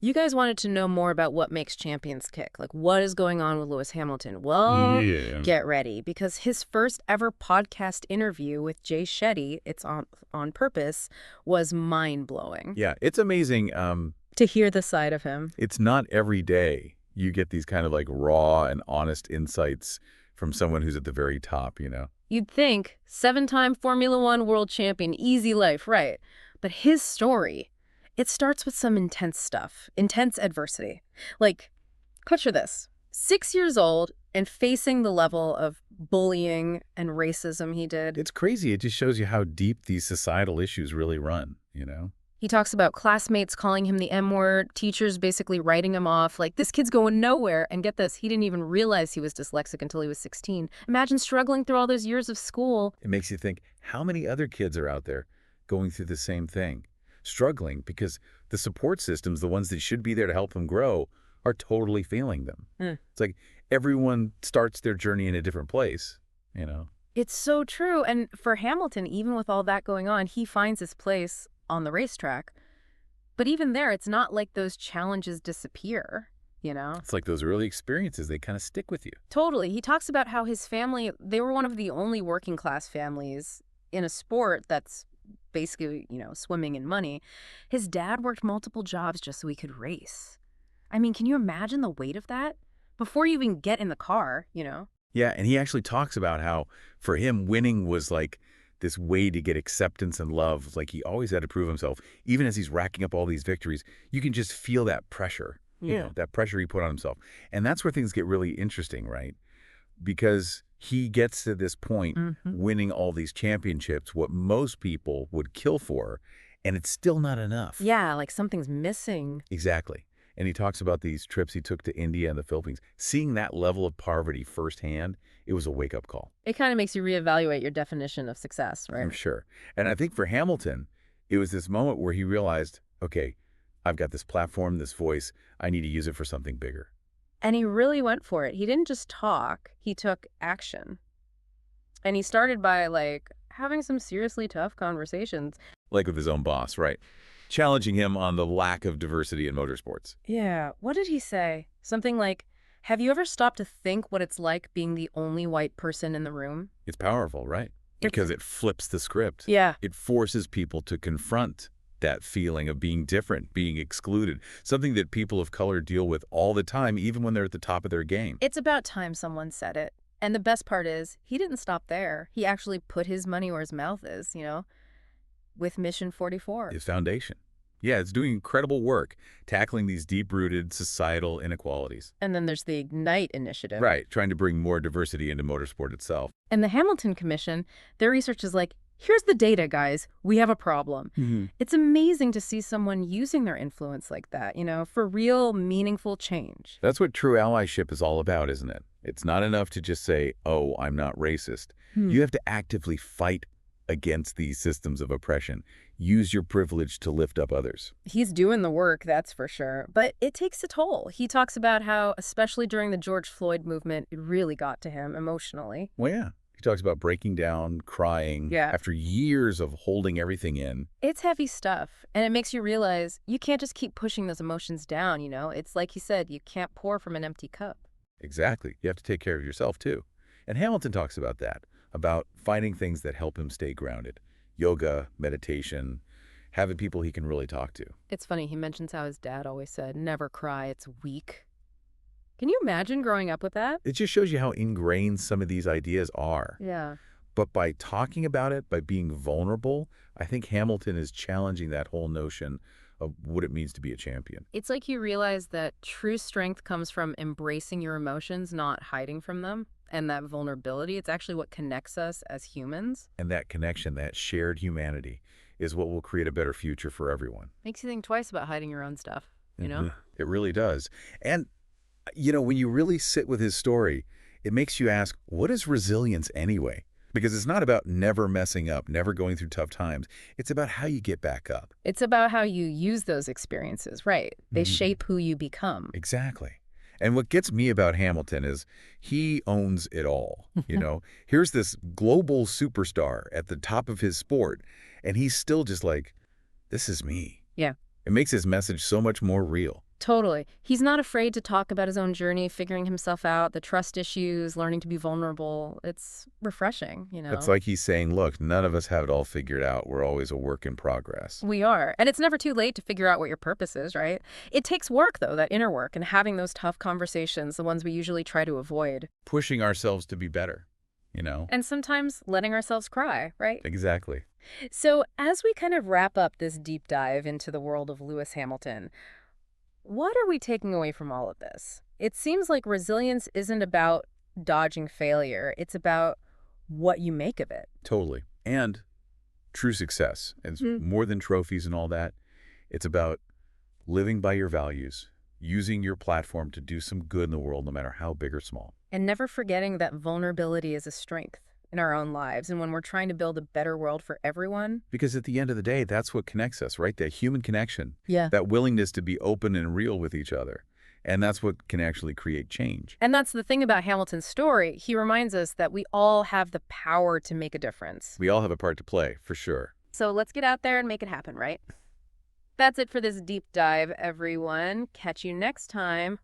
You guys wanted to know more about what makes champions kick. Like, what is going on with Lewis Hamilton? Well, Yeah. get ready, because his first ever podcast interview with Jay Shetty, it's on purpose, was mind-blowing. Yeah, it's amazing. To hear the side of him. It's not every day you get these kind of like raw and honest insights from someone who's at the very top. You'd think, 7-time Formula One world champion, easy life, right? But his story, it starts with some intense stuff, intense adversity. Like, picture this, 6 years old and facing the level of bullying and racism he did. It's crazy. It just shows you how deep these societal issues really run. He talks about classmates calling him the M-word, teachers basically writing him off, like, this kid's going nowhere. And get this, he didn't even realize he was dyslexic until he was 16. Imagine struggling through all those years of school. It makes you think, how many other kids are out there going through the same thing, struggling because the support systems, the ones that should be there to help them grow, are totally failing them. It's like everyone starts their journey in a different place. It's so true. And for Hamilton, even with all that going on, he finds his place on the racetrack. But even there, it's not like those challenges disappear. It's like those early experiences, they kind of stick with you. Totally. He talks about how his family, they were one of the only working class families in a sport that's basically, swimming in money. His dad worked multiple jobs just so he could race. I mean, can you imagine the weight of that? Before you even get in the car. Yeah, and he actually talks about how for him, winning was like this way to get acceptance and love. Like he always had to prove himself. Even as he's racking up all these victories, you can just feel that pressure, that pressure he put on himself. And that's where things get really interesting, right? Because he gets to this point winning all these championships, what most people would kill for, and it's still not enough. Yeah, like something's missing. Exactly. And he talks about these trips he took to India and the Philippines. Seeing that level of poverty firsthand, it was a wake-up call. It kind of makes you reevaluate your definition of success, right? I'm sure. And I think for Hamilton, it was this moment where he realized, okay, I've got this platform, this voice, I need to use it for something bigger. And he really went for it. He didn't just talk, he took action. And he started by, like, having some seriously tough conversations. Like with his own boss, right? Challenging him on the lack of diversity in motorsports. Yeah. What did he say? Something like, have you ever stopped to think what it's like being the only white person in the room? It's powerful, right? Because it flips the script. Yeah. It forces people to confront that feeling of being different, being excluded, something that people of color deal with all the time, even when they're at the top of their game. It's about time someone said it. And the best part is, he didn't stop there. He actually put his money where his mouth is, with Mission 44. His foundation. Yeah, it's doing incredible work, tackling these deep-rooted societal inequalities. And then there's the Ignite initiative. Right, trying to bring more diversity into motorsport itself. And the Hamilton Commission, their research is like, here's the data, guys. We have a problem. It's amazing to see someone using their influence like that, for real, meaningful change. That's what true allyship is all about, isn't it? It's not enough to just say, oh, I'm not racist. You have to actively fight against these systems of oppression. Use your privilege to lift up others. He's doing the work, that's for sure. But it takes a toll. He talks about how, especially during the George Floyd movement, it really got to him emotionally. Well, yeah. He talks about breaking down, crying, after years of holding everything in. It's heavy stuff, and it makes you realize you can't just keep pushing those emotions down, It's like he said, you can't pour from an empty cup. Exactly. You have to take care of yourself, too. And Hamilton talks about that, about finding things that help him stay grounded. Yoga, meditation, having people he can really talk to. It's funny, he mentions how his dad always said, never cry, it's weak. Can you imagine growing up with that? It just shows you how ingrained some of these ideas are. Yeah. But by talking about it, by being vulnerable, I think Hamilton is challenging that whole notion of what it means to be a champion. It's like you realize that true strength comes from embracing your emotions, not hiding from them. And that vulnerability, it's actually what connects us as humans. And that connection, that shared humanity, is what will create a better future for everyone. Makes you think twice about hiding your own stuff, It really does. And, when you really sit with his story, it makes you ask, what is resilience anyway? Because it's not about never messing up, never going through tough times. It's about how you get back up. It's about how you use those experiences, right? They shape who you become. Exactly. And what gets me about Hamilton is he owns it all. Here's this global superstar at the top of his sport, and he's still just like, this is me. Yeah. It makes his message so much more real. Totally. He's not afraid to talk about his own journey, figuring himself out, the trust issues, learning to be vulnerable. It's refreshing, you It's know? like he's saying, look, none of us have it all figured out. We're always a work in progress. We are. And it's never too late to figure out what your purpose is, right? It takes work, though, that inner work, and having those tough conversations, the ones we usually try to avoid. Pushing ourselves to be better, you know? And sometimes letting ourselves cry, right? Exactly. So, as we kind of wrap up this deep dive into the world of Lewis Hamilton, what are we taking away from all of this? It seems like resilience isn't about dodging failure. It's about what you make of it. Totally. And true success. It's Hmm. more than trophies and all that. It's about living by your values, using your platform to do some good in the world, no matter how big or small. And never forgetting that vulnerability is a strength in our own lives. And when we're trying to build a better world for everyone. Because at the end of the day, that's what connects us, right? That human connection, Yeah. that willingness to be open and real with each other. And that's what can actually create change. And that's the thing about Hamilton's story. He reminds us that we all have the power to make a difference. We all have a part to play, for sure. So let's get out there and make it happen, right? That's it for this deep dive, everyone. Catch you next time.